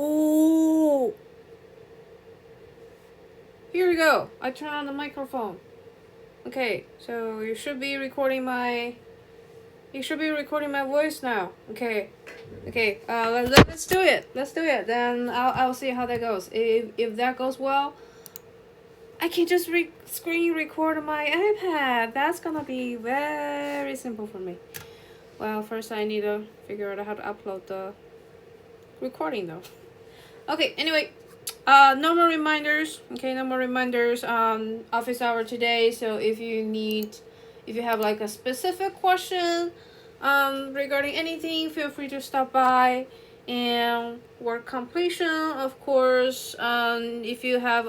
Oh, here we go. I turn on the microphone. Okay, so you should be recording my voice now. Okay. Okay, let's do it. Let's do it. Then I'll see how that goes. If that goes well, I can just screen record on my iPad. That's gonna be very simple for me. Well, first I need to figure out how to upload the recording though. Okay, anyway, no more reminders. Okay, no more reminders. Office hour today. So if you have like a specific question, regarding anything, feel free to stop by. And work completion, of course. If you have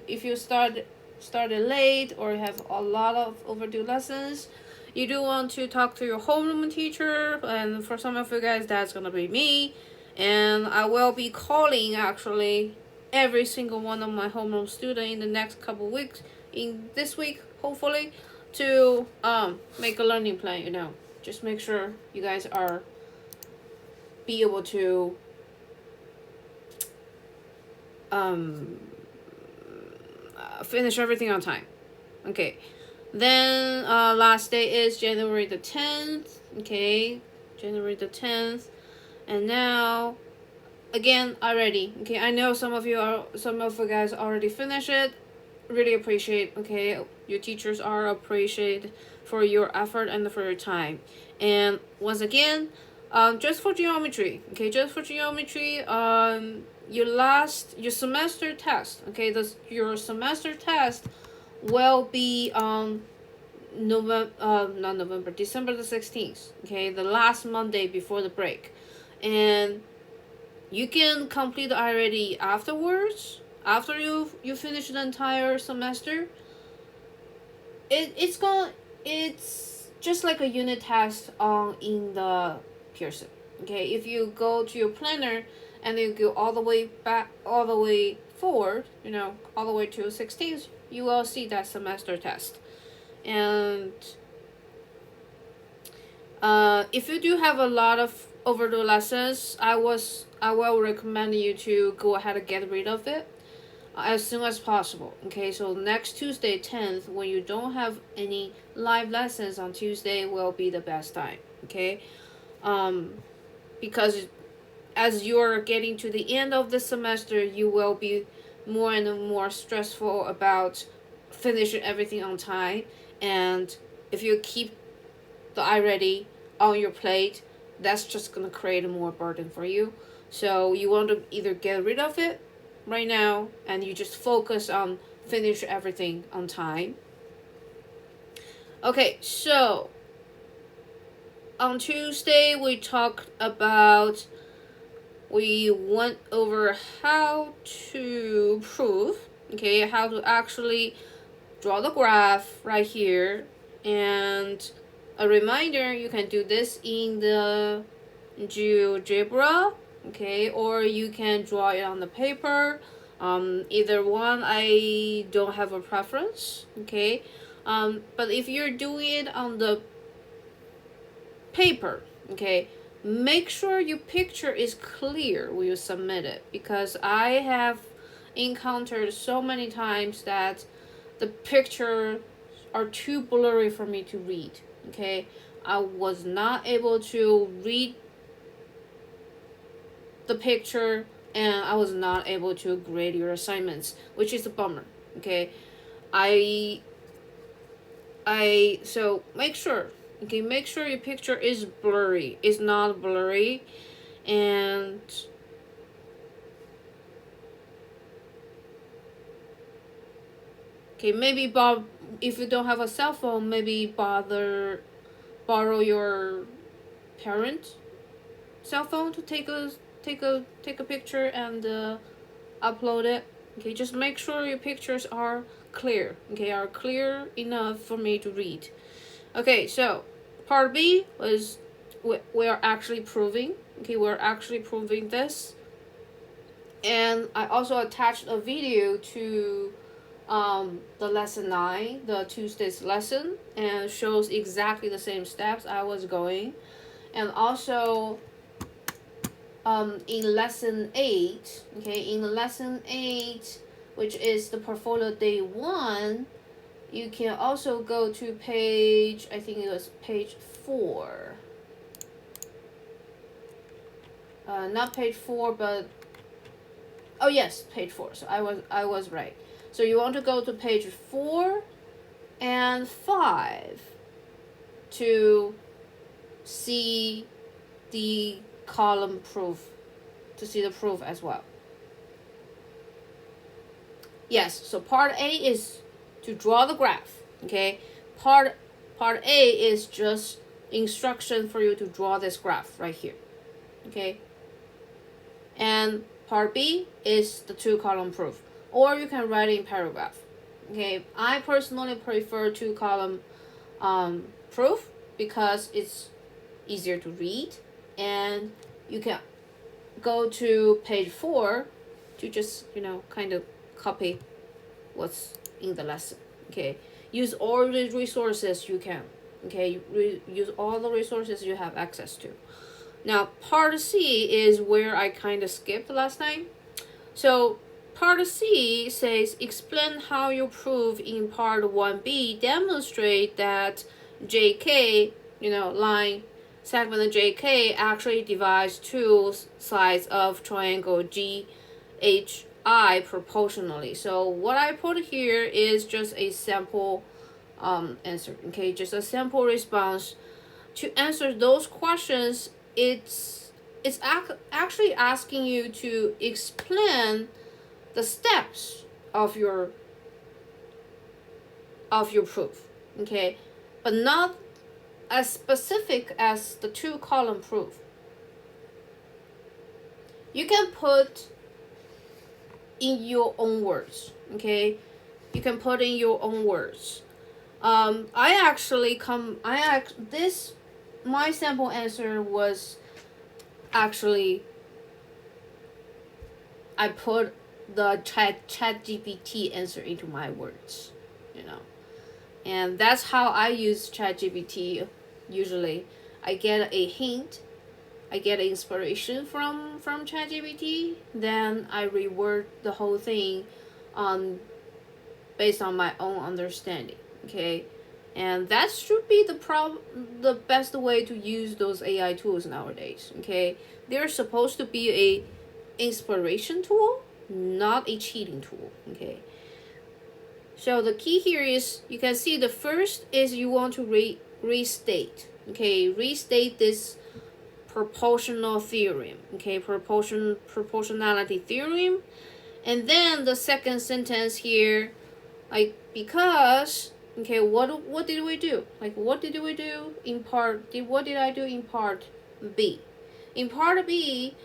if you started late or have a lot of overdue lessons, you do want to talk to your homeroom teacher, and for some of you guys, that's gonna be me. And I will be calling actually every single one of my homeroom students in the next couple weeks, in this week hopefully, to make a learning plan. Just make sure you guys are be able to finish everything on time. Okay, then last day is January the 10th. Okay, January the 10th. And now again, already, okay, I know some of you guys already finished it. Really appreciate, okay, your teachers are appreciated for your effort and for your time. And once again, just for geometry, your semester test, okay, your semester test will be on December the 16th, okay, the last Monday before the break. And you can complete already afterwards, after you finish the entire semester. It's just like a unit test in the Pearson. Okay, if you go to your planner and you go all the way back, all the way forward, all the way to 16th, you will see that semester test. And if you do have a lot of overdue lessons, I will recommend you to go ahead and get rid of it as soon as possible. Okay, so next Tuesday 10th, when you don't have any live lessons on Tuesday, will be the best time. Okay, because as you're getting to the end of the semester, you will be more and more stressful about finishing everything on time. And if you keep the iReady on your plate, that's just gonna create more burden for you. So you want to either get rid of it right now and you just focus on finish everything on time. Okay, so on Tuesday we went over how to prove, okay, how to actually draw the graph right here. And a reminder, you can do this in the GeoGebra, okay, or you can draw it on the paper. Either one, I don't have a preference, okay. But if you're doing it on the paper, okay, make sure your picture is clear when you submit it, because I have encountered so many times that the picture are too blurry for me to read. Okay, I was not able to read the picture, and I was not able to grade your assignments, which is a bummer. Okay, so make sure, okay, make sure your picture is blurry, it's not blurry. And okay, maybe if you don't have a cell phone, maybe borrow your parent cell phone to take a picture and upload it. Okay, just make sure your pictures are clear. Okay, are clear enough for me to read. Okay, so part B was we are actually proving. Okay, we're actually proving this. And I also attached a video to the lesson 9, the Tuesday's lesson, and shows exactly the same steps I was going. And also in lesson 8, okay, in lesson 8, which is the portfolio day 1, you can also go to page, I think it was page 4. Not page 4, but oh yes, page 4. So I was right. So you want to go to page 4 and 5 to see the column proof, to see the proof as well. Yes, so part A is to draw the graph, okay? Part A is just instruction for you to draw this graph right here, okay? And part B is the 2-column proof, or you can write in paragraph, okay? I personally prefer 2-column proof because it's easier to read, and you can go to page 4 to just, kind of copy what's in the lesson, okay? Use all the resources you can, okay? Use all the resources you have access to. Now, part C is where I kind of skipped last time. So, part C says, explain how you prove in part 1B, demonstrate that JK, line segment JK actually divides two sides of triangle GHI proportionally. So what I put here is just a sample answer, okay? Just a sample response. To answer those questions, it's actually asking you to explain the steps of your proof, okay? But not as specific as the 2-column proof. You can put in your own words, okay? You can put in your own words. My sample answer was actually, I put the ChatGPT answer into my words, and that's how I use ChatGPT. Usually, I get a hint, I get inspiration from ChatGPT, then I reword the whole thing based on my own understanding, okay? And that should be the best way to use those AI tools nowadays, okay? They're supposed to be a inspiration tool, not a cheating tool, okay? So the key here is, you can see the first is you want to restate, okay? Restate this proportional theorem, okay? Proportionality theorem. And then the second sentence here, like, because, okay, what did we do? Like, what did we do in part, what did I do in part B? In part B,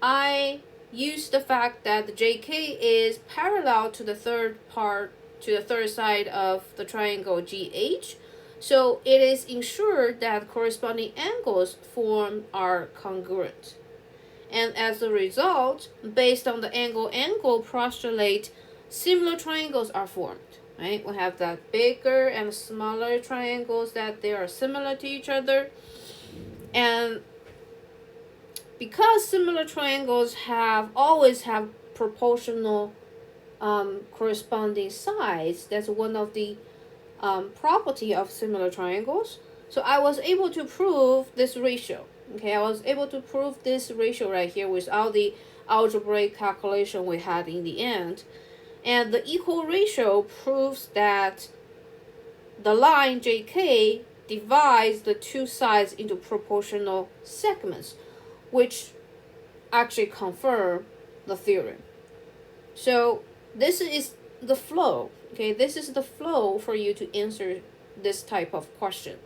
I used the fact that the JK is parallel to the third side of the triangle GH. So it is ensured that corresponding angles formed are congruent. And as a result, based on the angle postulate, similar triangles are formed. Right? We have that bigger and smaller triangles that they are similar to each other. And because similar triangles always have proportional corresponding sides, that's one of the property of similar triangles. So I was able to prove this ratio. Okay, I was able to prove this ratio right here without the algebraic calculation we had in the end. And the equal ratio proves that the line JK divides the two sides into proportional segments, which actually confirm the theorem. So this is the flow, okay? This is the flow for you to answer this type of question.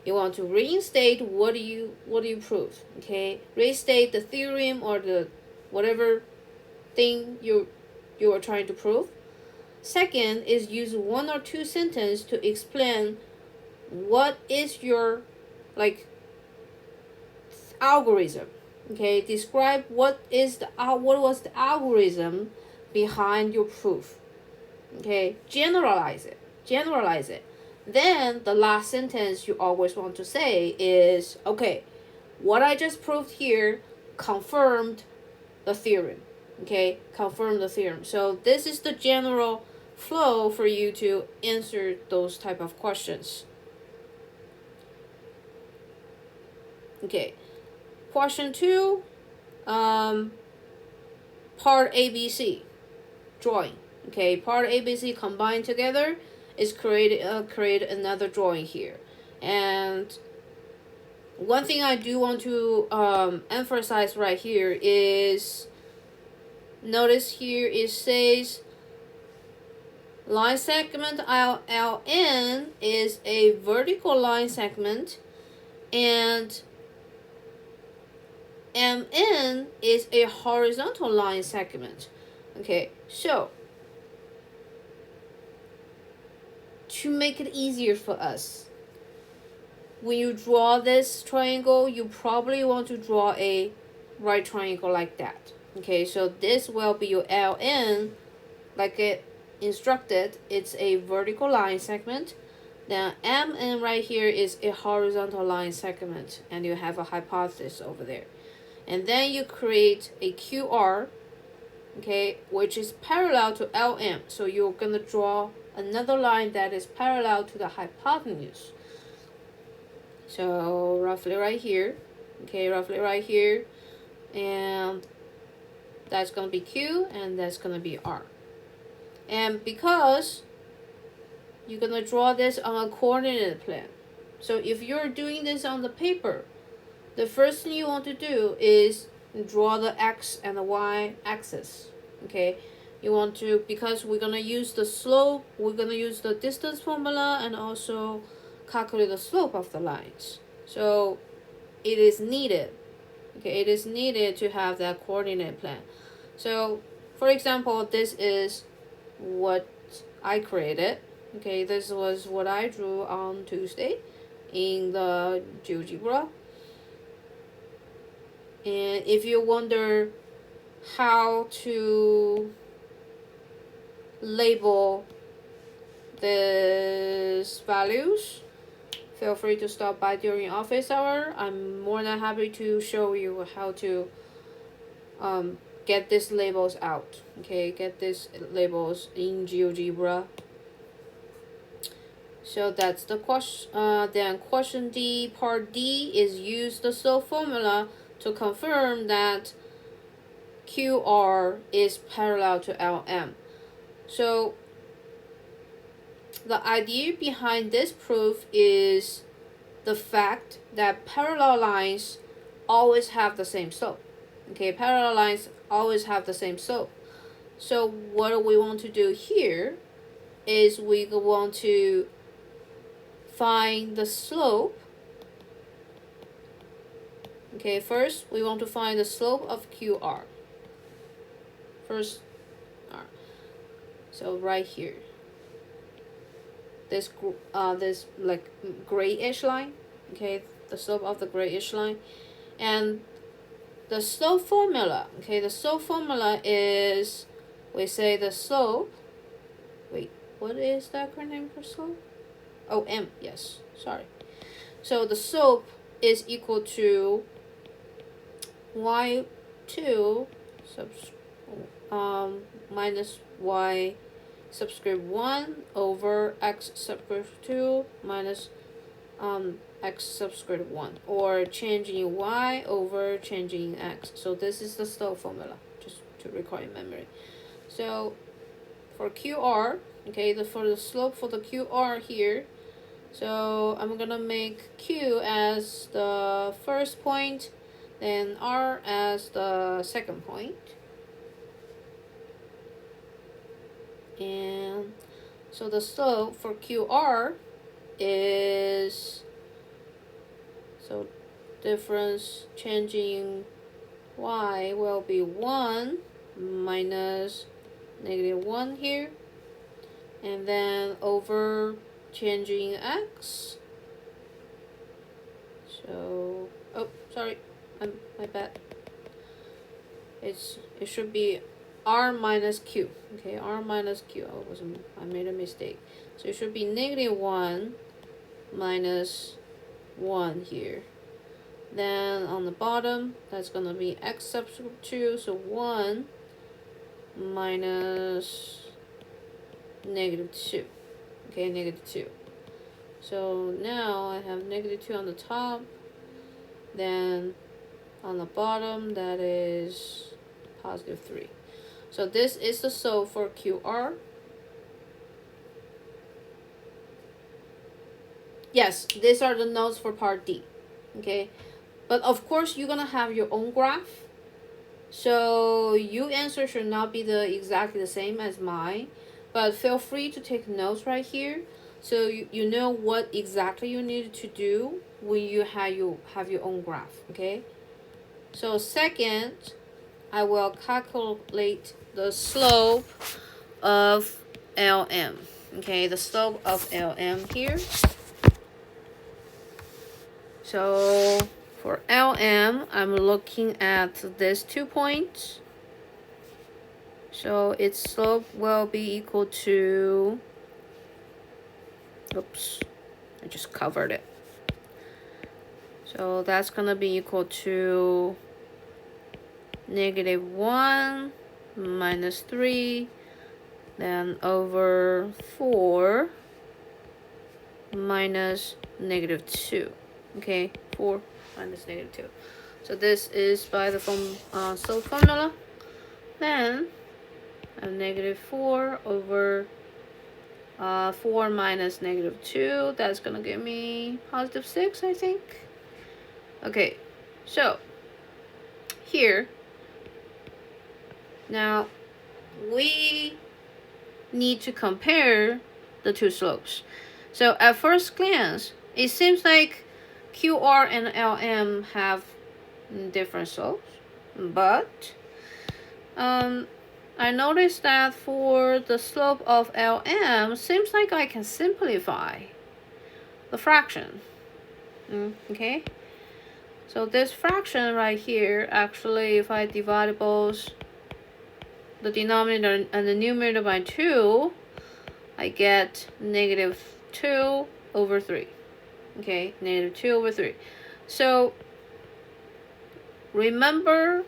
You want to reinstate what do you prove, okay? Restate the theorem or the whatever thing you are trying to prove. Second is use one or two sentences to explain what is your algorithm. Okay, describe what was the algorithm behind your proof. Okay, generalize it. Then the last sentence you always want to say is, okay, what I just proved here confirmed the theorem. Okay, confirm the theorem. So this is the general flow for you to answer those type of questions. Okay, question 2, part ABC, drawing. Okay, part ABC combined together is create another drawing here. And one thing I do want to emphasize right here is, notice here it says line segment LN is a vertical line segment, and MN is a horizontal line segment. Okay, so to make it easier for us, when you draw this triangle, you probably want to draw a right triangle like that. Okay, so this will be your LN, like it instructed. It's a vertical line segment. Then MN right here is a horizontal line segment, and you have a hypothesis over there. And then you create a QR, okay, which is parallel to LM. So you're gonna draw another line that is parallel to the hypotenuse. So roughly right here, okay, roughly right here, and that's gonna be Q, and that's gonna be R. And because you're gonna draw this on a coordinate plane, so if you're doing this on the paper, the first thing you want to do is draw the X and the Y axis. Okay, you want to, because we're gonna use the slope, we're gonna use the distance formula and also calculate the slope of the lines. So it is needed. Okay, it is needed to have that coordinate plane. So for example, this is what I created. Okay, this was what I drew on Tuesday in the GeoGebra. And if you wonder how to label these values, feel free to stop by during office hour. I'm more than happy to show you how to get these labels out. Okay, get these labels in GeoGebra. So that's the question. Then question D, part D is use the slope formula to confirm that QR is parallel to LM. So the idea behind this proof is the fact that parallel lines always have the same slope. Okay, parallel lines always have the same slope. So what we want to do here is we want to find the slope. Okay, first we want to find the slope of QR. First, so right here, this like grayish line. Okay, the slope of the grayish line, and the slope formula. Okay, the slope formula is, we say the slope. Wait, what is the acronym for slope? Oh, M. Yes, sorry. So the slope is equal to y2 minus y subscript 1 over x subscript 2 minus x subscript 1, or changing y over changing x. So this is the slope formula, just to recall in memory. So for QR, okay, for the slope for the QR here, so I'm gonna make Q as the first point, then R as the second point. And so the slope for QR is, so difference changing y will be 1 minus -1 here, and then over changing x. So, oh, sorry, my bad. It should be R minus Q. Okay, R minus Q. I made a mistake. So it should be -1 minus 1 here. Then on the bottom, that's gonna be x sub 2, so 1 minus -2. Okay, -2. So now I have -2 on the top, then on the bottom that is +3. So this is the slope for QR. Yes, these are the notes for part D. Okay, but of course you're gonna have your own graph, so your answer should not be exactly the same as mine, but feel free to take notes right here, so you know what exactly you need to do when you have your own graph. Okay, so second, I will calculate the slope of LM. Okay, the slope of LM here. So for LM, I'm looking at these 2 points. So its slope will be equal to, oops, I just covered it. So that's gonna be equal to -1 minus 3, then over 4 minus -2. Okay, 4 minus -2. So this is by the slope formula. Then I have -4 over 4 minus -2. That's gonna give me +6, I think. Okay, so here now we need to compare the two slopes. So at first glance, it seems like QR and LM have different slopes, but I noticed that for the slope of LM, seems like I can simplify the fraction. Okay, so this fraction right here, actually, if I divide both the denominator and the numerator by 2, I get -2 over 3. Okay, -2 over 3. So remember,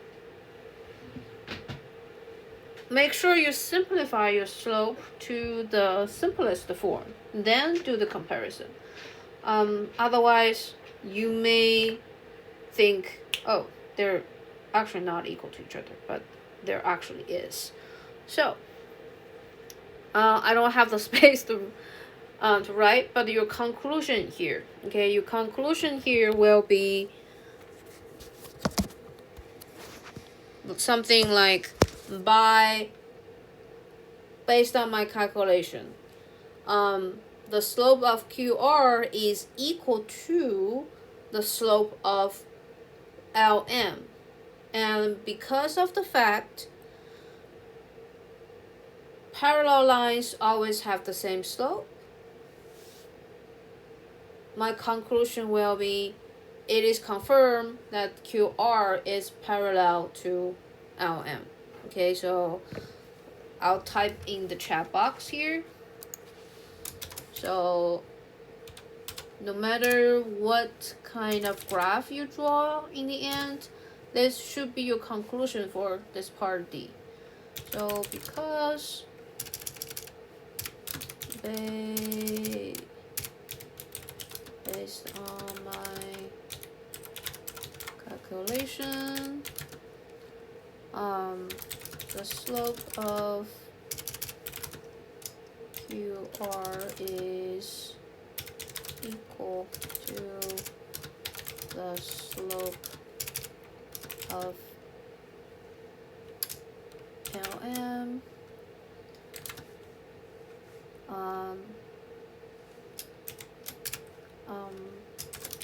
make sure you simplify your slope to the simplest form, then do the comparison. Otherwise, you may think, oh, they're actually not equal to each other, but there actually is. So I don't have the space to write, but your conclusion here, okay, your conclusion here will be something like, based on my calculation, the slope of QR is equal to the slope of LM, and because of the fact parallel lines always have the same slope, my conclusion will be, it is confirmed that QR is parallel to LM. Okay, so I'll type in the chat box here. So no matter what kind of graph you draw in the end, this should be your conclusion for this part D. So because based on my calculation, the slope of QR is equal to the slope of LM.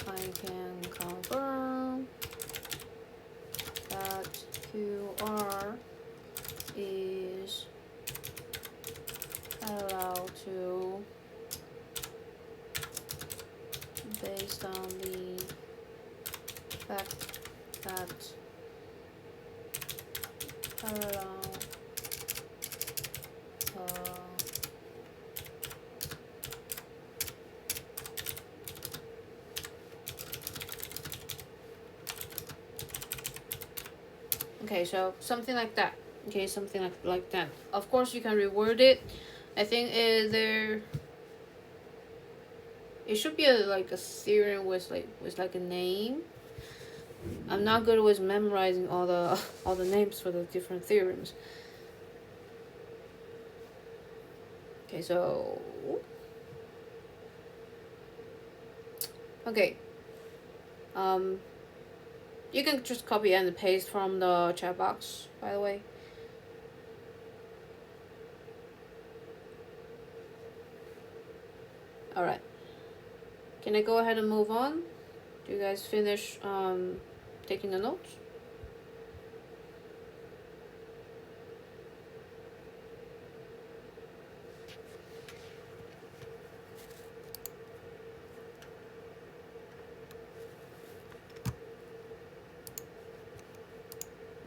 I can confirm that QR is parallel to, based on the fact that parallel Okay, so something like that. Okay, something like that. Of course, you can reword it. I think it should be like a theorem with like a name. I'm not good with memorizing all the names for the different theorems. Okay, so okay. You can just copy and paste from the chat box, by the way. Alright. Can I go ahead and move on? Do you guys finish taking the notes?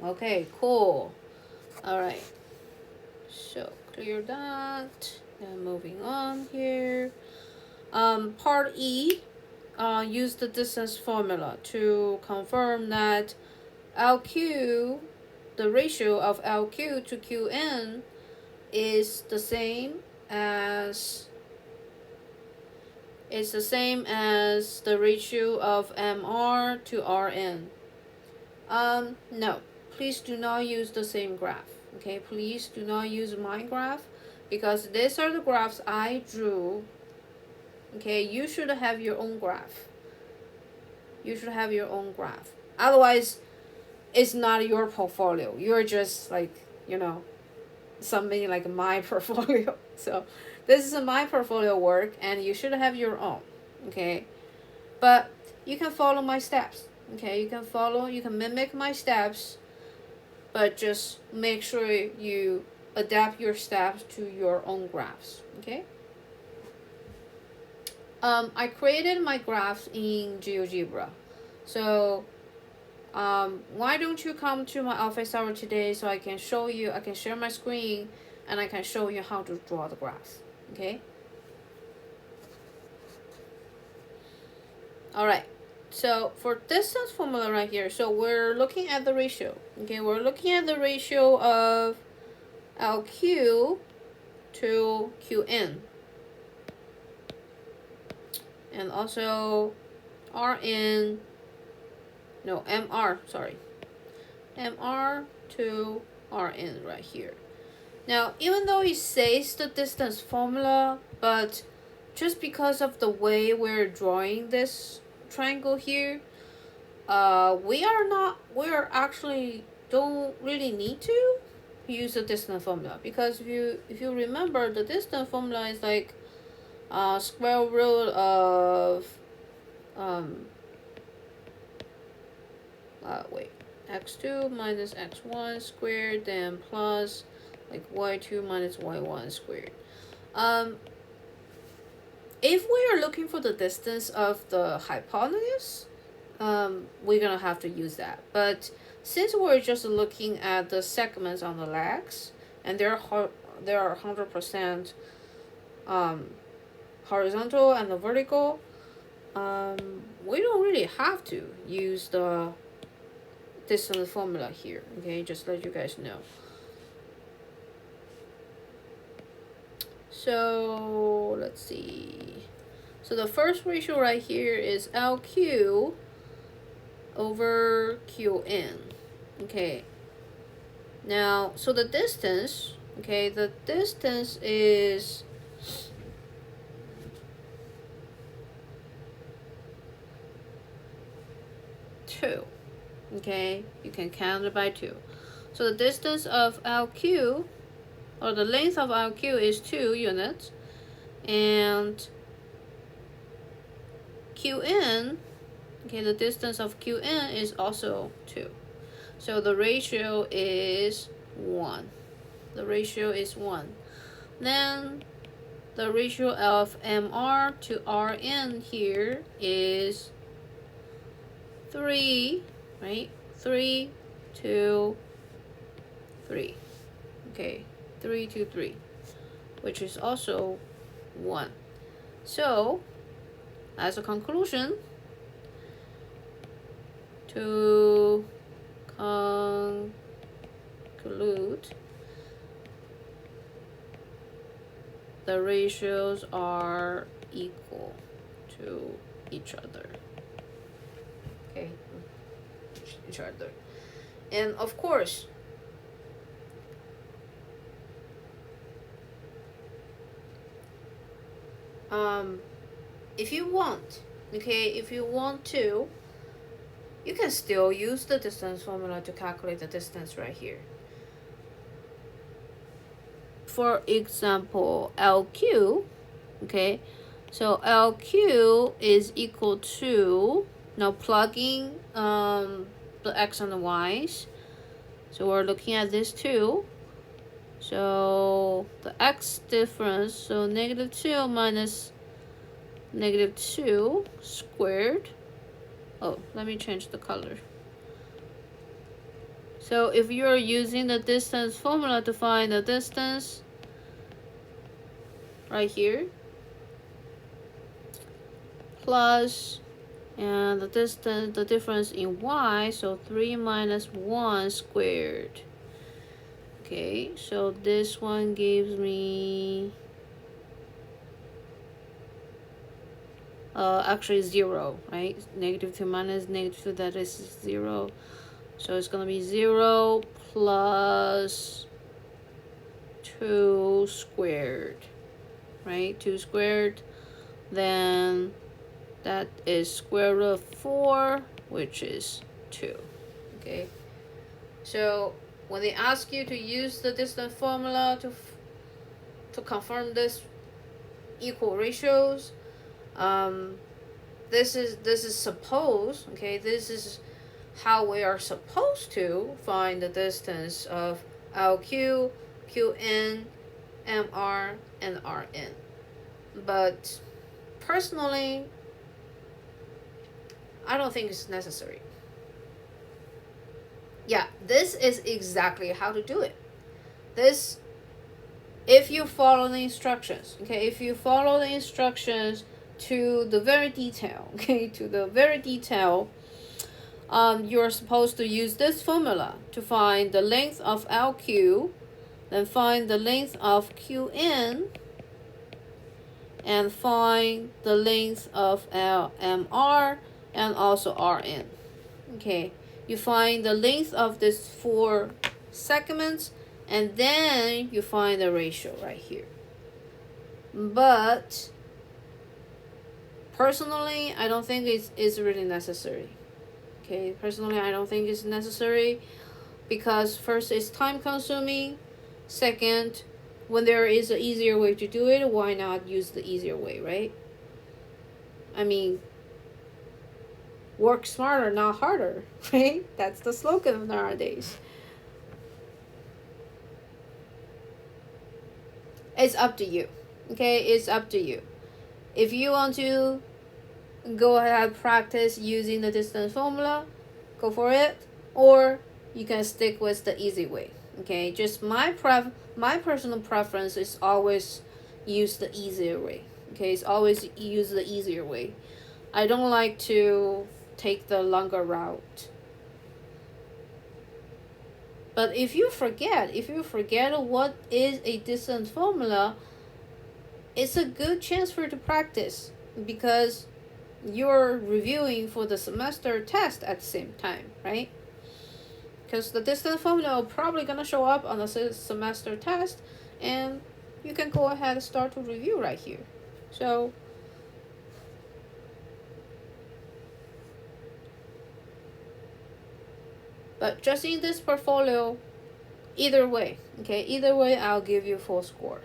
Okay, cool. Alright. So clear that. And moving on here. Part E, use the distance formula to confirm that LQ, the ratio of LQ to QN is the same as the ratio of MR to RN. No, please do not use the same graph. Okay, please do not use my graph because these are the graphs I drew. Okay, you should have your own graph. You should have your own graph. Otherwise, it's not your portfolio. You're just like, something like my portfolio. So this is my portfolio work and you should have your own. Okay, but you can follow my steps. Okay, you can mimic my steps, but just make sure you adapt your steps to your own graphs. Okay. I created my graphs in GeoGebra. So why don't you come to my office hour today so I can show you, I can share my screen and I can show you how to draw the graphs. Okay. Alright. So for distance formula right here, so we're looking at the ratio. Okay, we're looking at the ratio of LQ to QN. And also MR to RN right here. Now, even though it says the distance formula, but just because of the way we're drawing this triangle here, we actually don't really need to use the distance formula, because if you remember, the distance formula is like square root of x2 minus x1 squared, then plus like y2 minus y1 squared. If we are looking for the distance of the hypotenuse, we're gonna have to use that. But since we're just looking at the segments on the legs, and they're 100% horizontal and the vertical, we don't really have to use the distance formula here. Okay, just let you guys know. So let's see. So the first ratio right here is LQ over QN. Okay. Now, so the distance, the distance is 2. Okay, you can count it by 2. So the distance of LQ, or the length of LQ, is 2 units, and QN, the distance of QN is also 2. So the ratio is 1. The ratio is 1. Then the ratio of MR to RN here is 3, right? 3 to 3. Okay, 3 to 3, which is also 1. So, as a conclusion, to conclude, conclude the ratios are equal to each other. Okay, each other. And of course, if you want, okay, if you want to, you can still use the distance formula to calculate the distance right here. For example, LQ, okay, so LQ is equal to, now plugging the x and the y's, so we're looking at this too. So the x difference, so -2 minus -2 squared. Oh, let me change the color. So if you're using the distance formula to find the distance right here, plus, and the distance, the difference in y, so 3 minus 1 squared. Okay, so this one gives me actually 0, right? -2 minus -2, that is 0. So it's gonna be 0 plus 2 squared, right? 2 squared, then that is square root of 4, which is 2. Okay, so when they ask you to use the distance formula to confirm this equal ratios, this is supposed, okay, this is how we are supposed to find the distance of LQ, QN, MR, and RN. But personally, I don't think it's necessary. Yeah, this is exactly how to do it. This, if you follow the instructions, okay, if you follow the instructions to the very detail, okay, to the very detail, you're supposed to use this formula to find the length of LQ, then find the length of QN, and find the length of LMR and also RN. Okay, you find the length of these 4 segments, and then you find the ratio right here. But personally, I don't think it's really necessary. Okay, personally, I don't think it's necessary because first, it's time consuming. Second, when there is an easier way to do it, why not use the easier way, right? I mean, work smarter, not harder, right? That's the slogan of nowadays. It's up to you, okay? It's up to you. If you want to go ahead practice using the distance formula, go for it, or you can stick with the easy way. Okay, just my personal preference is always use the easier way. Okay, it's always use the easier way. I don't like to take the longer route. But if you forget what is a distance formula, it's a good chance for you to practice because you're reviewing for the semester test at the same time, right? Because the distance formula is probably gonna show up on the semester test, and you can go ahead and start to review right here. So but just in this portfolio, either way, okay, either way, I'll give you full score.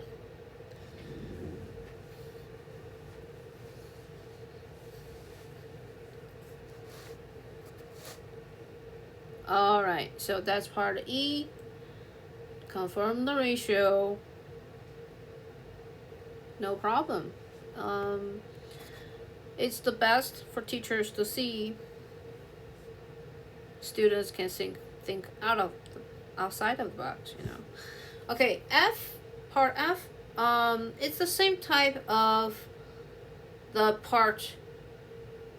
All right, so that's part E. Confirm the ratio. No problem. It's the best for teachers to see. Students can think outside of the box, you know. Okay, part F. It's the same type of the part.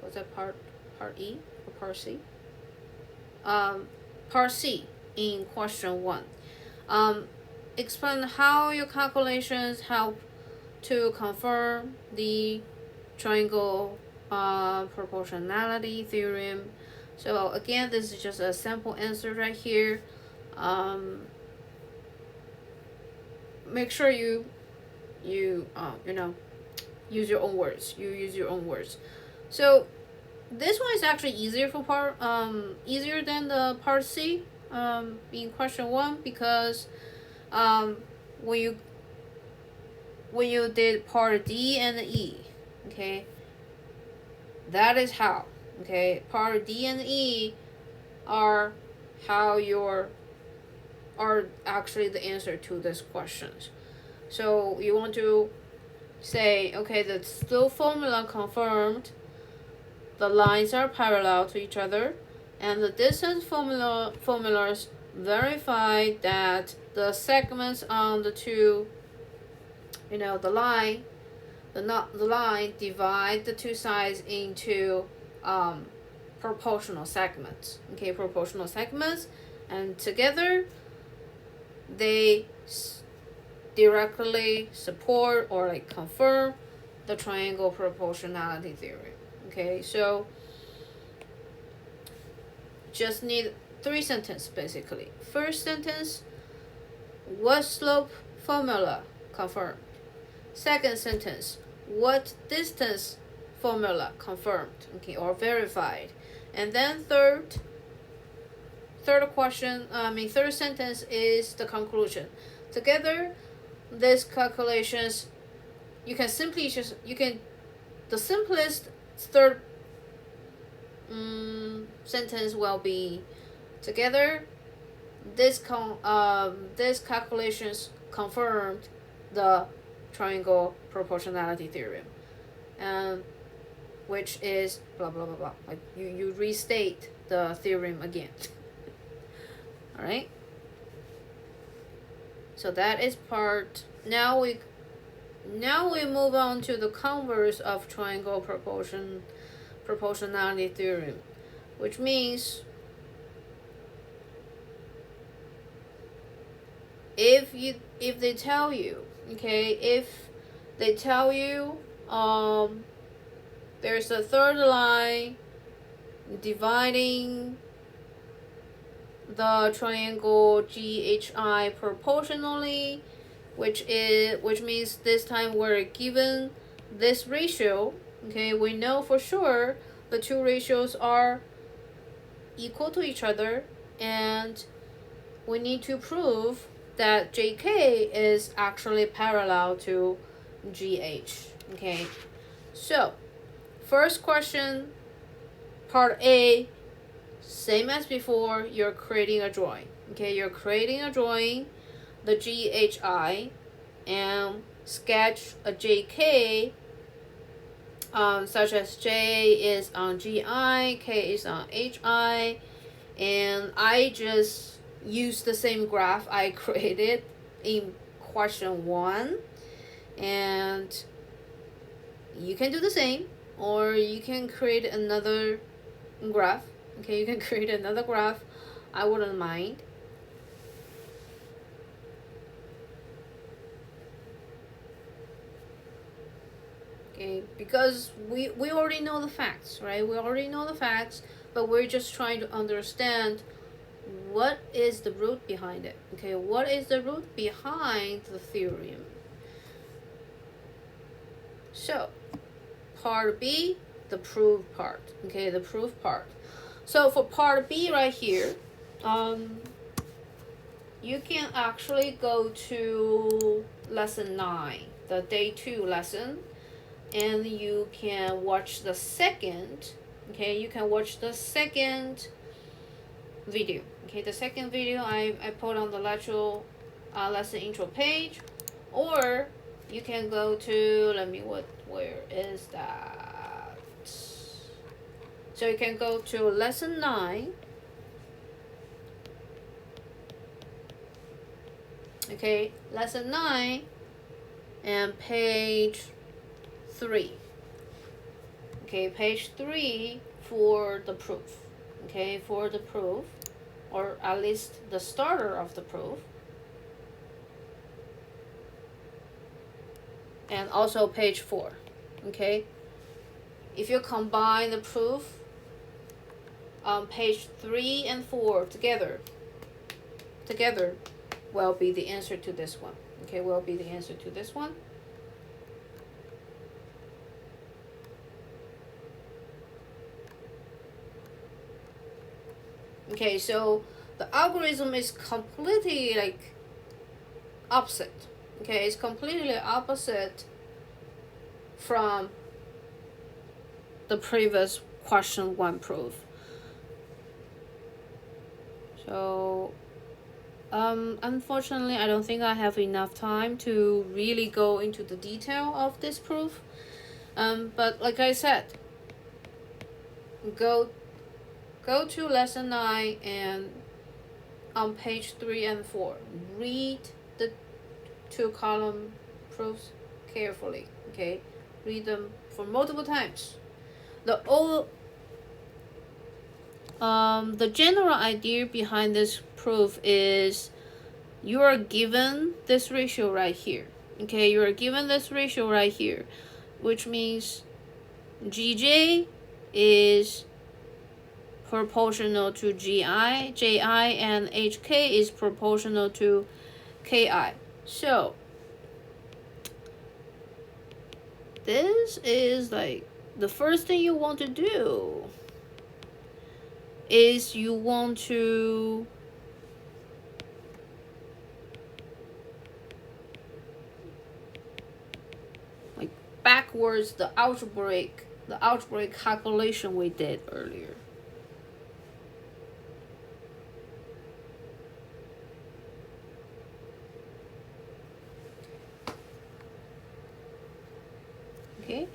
What's that part? Part E or part C? Part C in question 1. Explain how your calculations help to confirm the triangle proportionality theorem. So again, this is just a sample answer right here. Make sure you know, use your own words. You use your own words. So this one is actually easier for easier than the part C in question 1, because when you did part D and E, okay, that is how, okay, part D and E are actually the answer to this questions. So you want to say, okay, the still formula confirmed the lines are parallel to each other, and the distance formulas verify that the segments on the two, the line divide the two sides into proportional segments. Okay, proportional segments, and together they directly support or like confirm the triangle proportionality theorem. Okay, so just need 3 sentences basically. First sentence, what slope formula confirmed? Second sentence, what distance formula confirmed, okay, or verified? And then third sentence is the conclusion. Together, these calculations, the simplest third sentence will be, together this calculations confirmed the triangle proportionality theorem, which is blah blah blah blah. Like you restate the theorem again. All right. So that is part. Now we move on to the converse of triangle proportionality theorem, which means if they tell you, there's a third line dividing the triangle GHI proportionally, which means this time we're given this ratio. Okay, we know for sure the two ratios are equal to each other, and we need to prove that JK is actually parallel to GH. Okay, so first question, part A, same as before, you're creating a drawing. Okay, you're creating a drawing, the GHI, and sketch a JK, such as J is on GI, K is on HI, and I just use the same graph I created in question 1, and you can do the same, or you can create another graph. Okay, you can create another graph. I wouldn't mind. Okay, because we already know the facts, right? We already know the facts, but we're just trying to understand what is the root behind it. Okay, what is the root behind the theorem? So, part B, the proof part. Okay, the proof part. So for part B right here, you can actually go to lesson 9, the day 2 lesson, and you can watch the second. Okay, you can watch the second video. Okay, the second video I put on the lesson intro page, or you can go to, where is that? So you can go to lesson 9. Okay, lesson 9 and page 3. Okay, page 3 for the proof. Okay, for the proof, or at least the starter of the proof. and also page 4. Okay, if you combine the proof on page 3 and 4 together will be the answer to this one. Okay, will be the answer to this one. Okay, so the algorithm is completely like opposite. Okay, it's completely opposite from the previous question 1 proof. So unfortunately, I don't think I have enough time to really go into the detail of this proof. But like I said, go to lesson 9 and on page 3 and 4, read the 2 column proofs carefully. Okay, read them for multiple times. The general idea behind this proof is you are given this ratio right here. Okay, you are given this ratio right here, which means GJ is proportional to GI, JI, and HK is proportional to KI. So this is like the first thing you want to do is you want to like backwards the algebraic calculation we did earlier. Okay,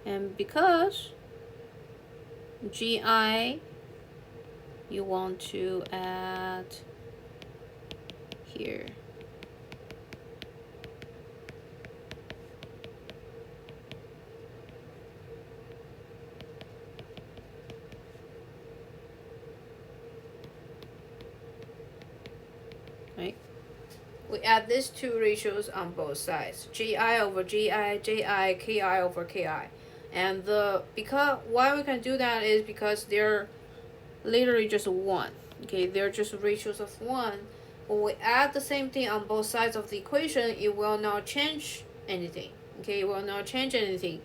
and because GI you want to add here. Right? We add these 2 ratios on both sides. GI over GI, JI, KI over KI. And why we can do that is because they're literally just 1. Okay, they're just ratios of 1. When we add the same thing on both sides of the equation, it will not change anything. Okay, it will not change anything.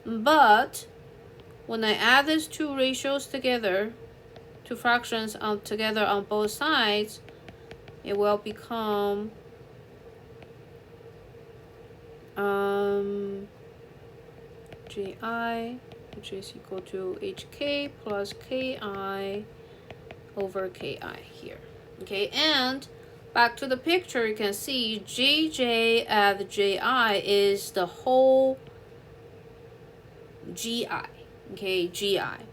But when I add these 2 ratios together, 2 fractions together on both sides, it will become GI, which is equal to HK plus KI over KI here. Okay, and back to the picture, you can see JJ at JI is the whole GI. Okay, GI.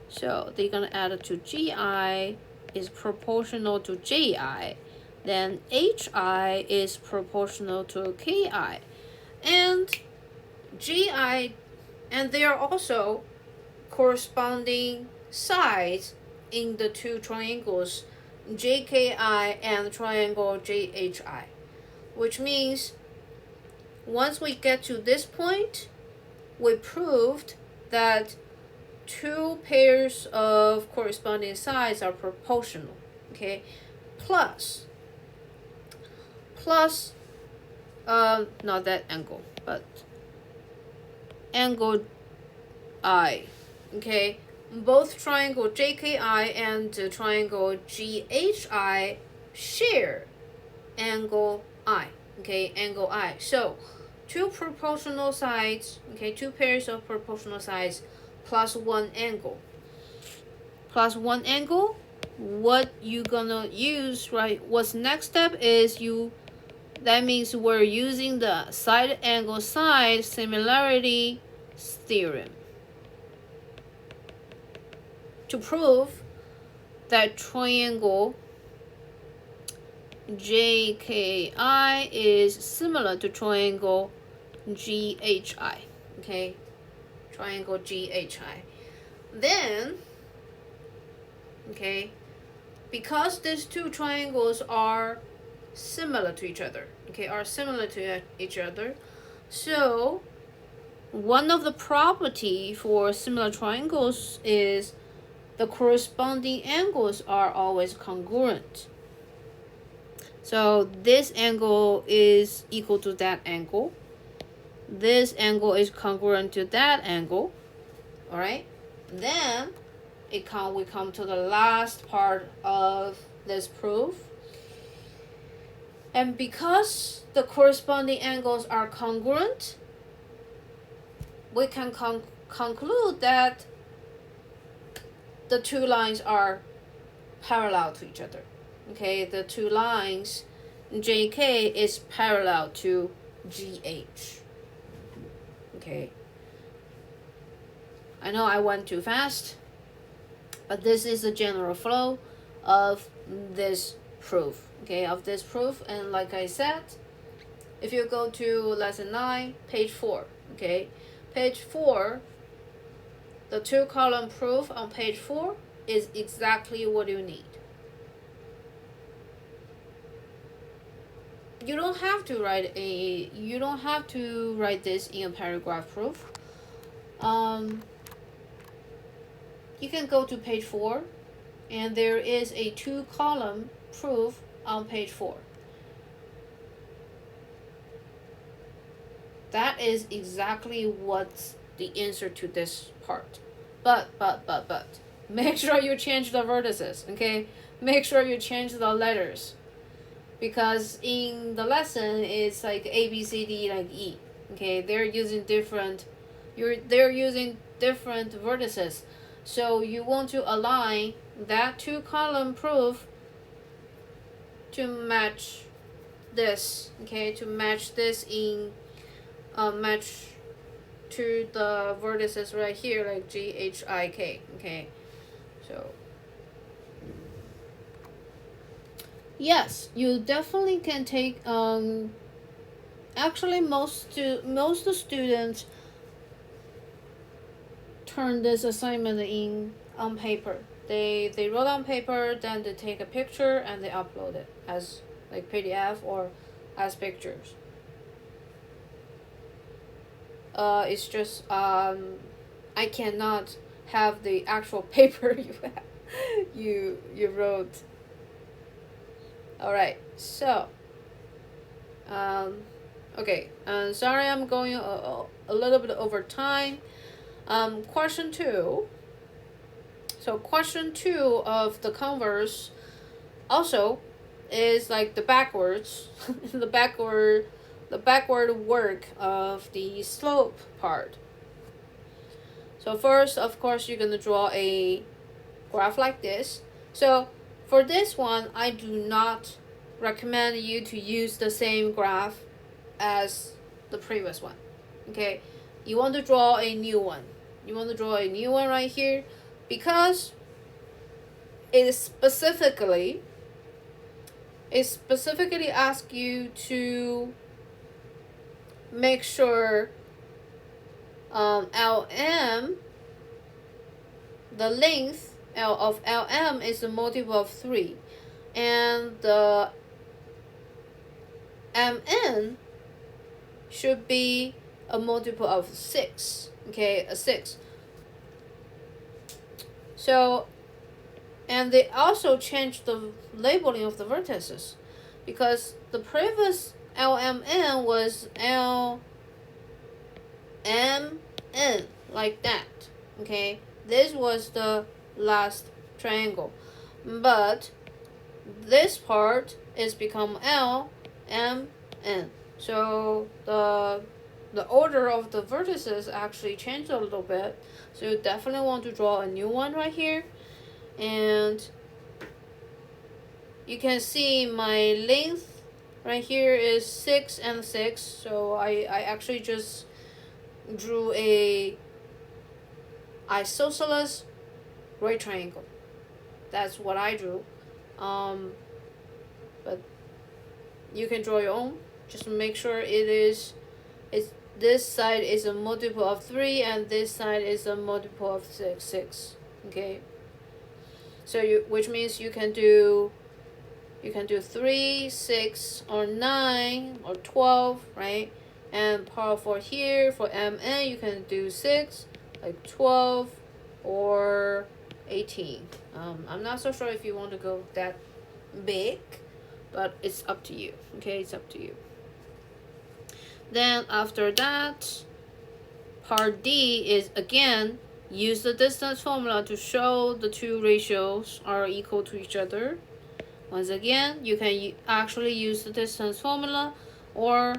So they're gonna add it to GI is proportional to JI. Then HI is proportional to KI. And GI, and they are also corresponding sides in the 2 triangles JKI and triangle JHI, which means once we get to this point, we proved that 2 pairs of corresponding sides are proportional. Okay, plus not that angle, but angle I. Okay, both triangle JKI and triangle GHI share angle I. Okay, angle I. So 2 proportional sides, okay, 2 pairs of proportional sides plus 1 angle. Plus 1 angle, what you gonna use, right? What's next step is that means we're using the side angle side similarity theorem to prove that triangle JKI is similar to triangle GHI. Okay, triangle GHI. Then, okay, because these 2 triangles are similar to each other, So one of the property for similar triangles is the corresponding angles are always congruent. So this angle is equal to that angle. This angle is congruent to that angle. All right. Then we come to the last part of this proof. And because the corresponding angles are congruent, we can conclude that the two lines are parallel to each other. Okay, the two lines JK is parallel to GH. Okay, I know I went too fast, but this is the general flow of this proof. Okay, of this proof. And like I said, if you go to lesson 9, page 4, okay, page 4, the 2-column proof on page 4 is exactly what you need. You don't have to write this in a paragraph proof. You can go to page 4, and there is a 2-column proof on page 4. That is exactly what's the answer to this part. But, make sure you change the vertices, okay? Make sure you change the letters. Because in the lesson, it's like A, B, C, D, like E. Okay, they're using different vertices. So you want to align that 2-column proof to match this, okay, to match this in match to the vertices right here, like G, H, I, K, okay. So yes, you definitely can take actually most students turn this assignment in on paper. They wrote on paper, then they take a picture and they upload it as like PDF or as pictures. It's just I cannot have the actual paper you wrote. All right, so okay, sorry I'm going a little bit over time. Question 2. So question 2 of the converse also is like the backwards the backward work of the slope part. So first, of course, you're going to draw a graph like this. So for this one, I do not recommend you to use the same graph as the previous one. Okay, you want to draw a new one. You want to draw a new one right here, because it specifically asks you to make sure LM, the length L of LM is a multiple of 3, and the MN should be a multiple of 6. Okay, a 6. So, and they also changed the labeling of the vertices, because the previous LMN was LMN, like that. Okay, this was the last triangle, but this part is become LMN. So the order of the vertices actually changed a little bit. So you definitely want to draw a new one right here. And you can see my length right here is 6 and 6. So I actually just drew a isosceles right triangle. That's what I drew. But you can draw your own. Just make sure it's this side is a multiple of 3 and this side is a multiple of 6. Okay. So which means you can do 3, 6, or 9, or 12, right? And part for here, for MN, you can do 6, like 12, or 18. I'm not so sure if you want to go that big, but it's up to you. Okay, it's up to you. Then after that, part D is again, use the distance formula to show the two ratios are equal to each other. Once again, you can actually use the distance formula, or,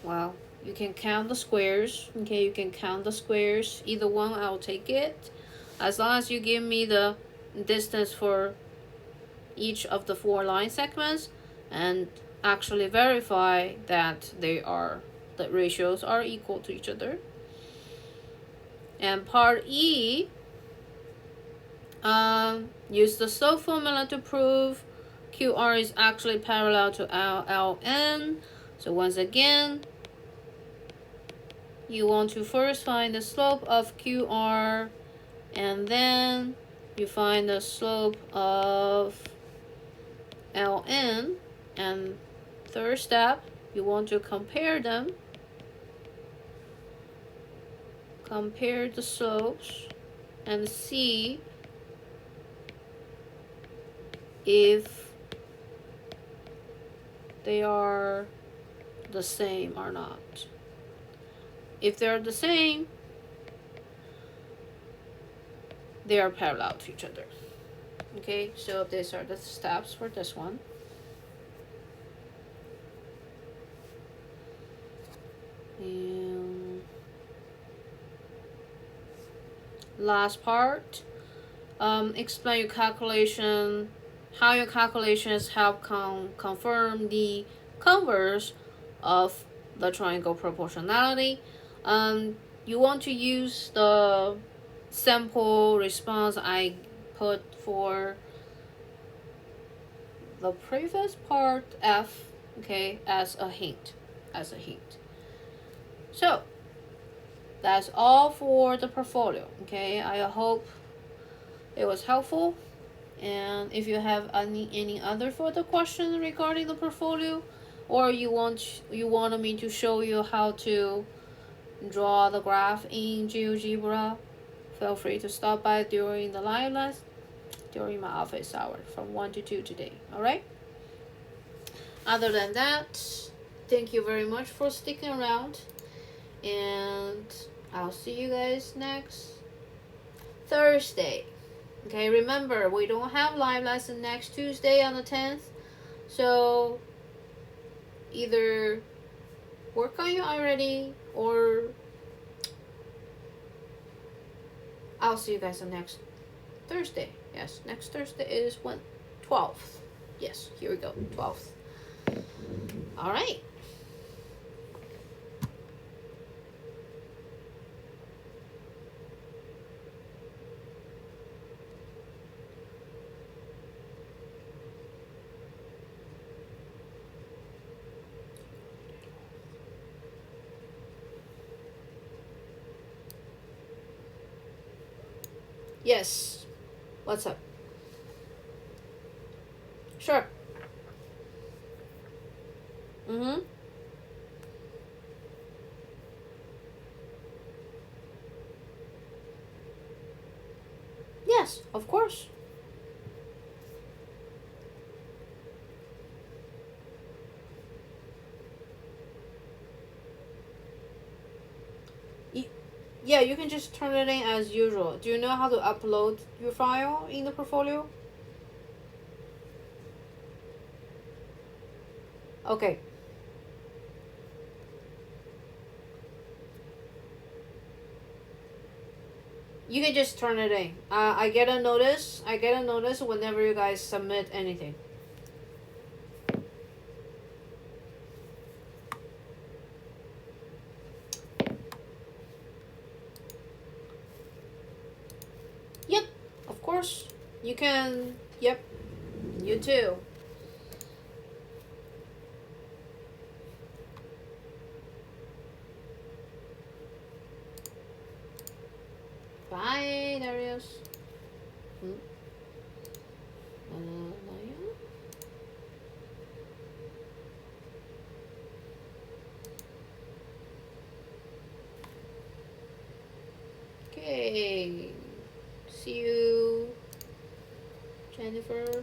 well, you can count the squares. Okay, you can count the squares. Either one, I'll take it. As long as you give me the distance for each of the 4 line segments and actually verify that the ratios are equal to each other. And part E, use the slope formula to prove QR is actually parallel to LN. So once again, you want to first find the slope of QR, and then you find the slope of LN, and third step, you want to compare them. Compare the slopes and see if they are the same or not. If they're the same, they are parallel to each other. Okay, so these are the steps for this one. And last part, explain your calculation, how your calculations help confirm the converse of the triangle proportionality. You want to use the sample response I put for the previous part F, okay, as a hint. So that's all for the portfolio. Okay, I hope it was helpful. And if you have any other further questions regarding the portfolio, or you wanted me to show you how to draw the graph in GeoGebra, feel free to stop by during the live lesson during my office hour from 1 to 2 today. All right. Other than that, thank you very much for sticking around, and I'll see you guys next Thursday. Okay, remember, we don't have live lesson next Tuesday on the 10th, so either work on your already, or I'll see you guys on next Thursday. Yes, next Thursday is when? 12th. Yes, here we go, 12th. All right. Yes. What's up? Sure. Mm-hmm. Yes, of course. Yeah, you can just turn it in as usual. Do you know how to upload your file in the portfolio? Okay. You can just turn it in. I get a notice. Whenever you guys submit anything. Yep, of course. You can. Yep. You too. Bye, Darius. for.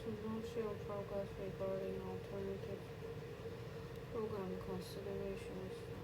Not show progress regarding alternative program considerations.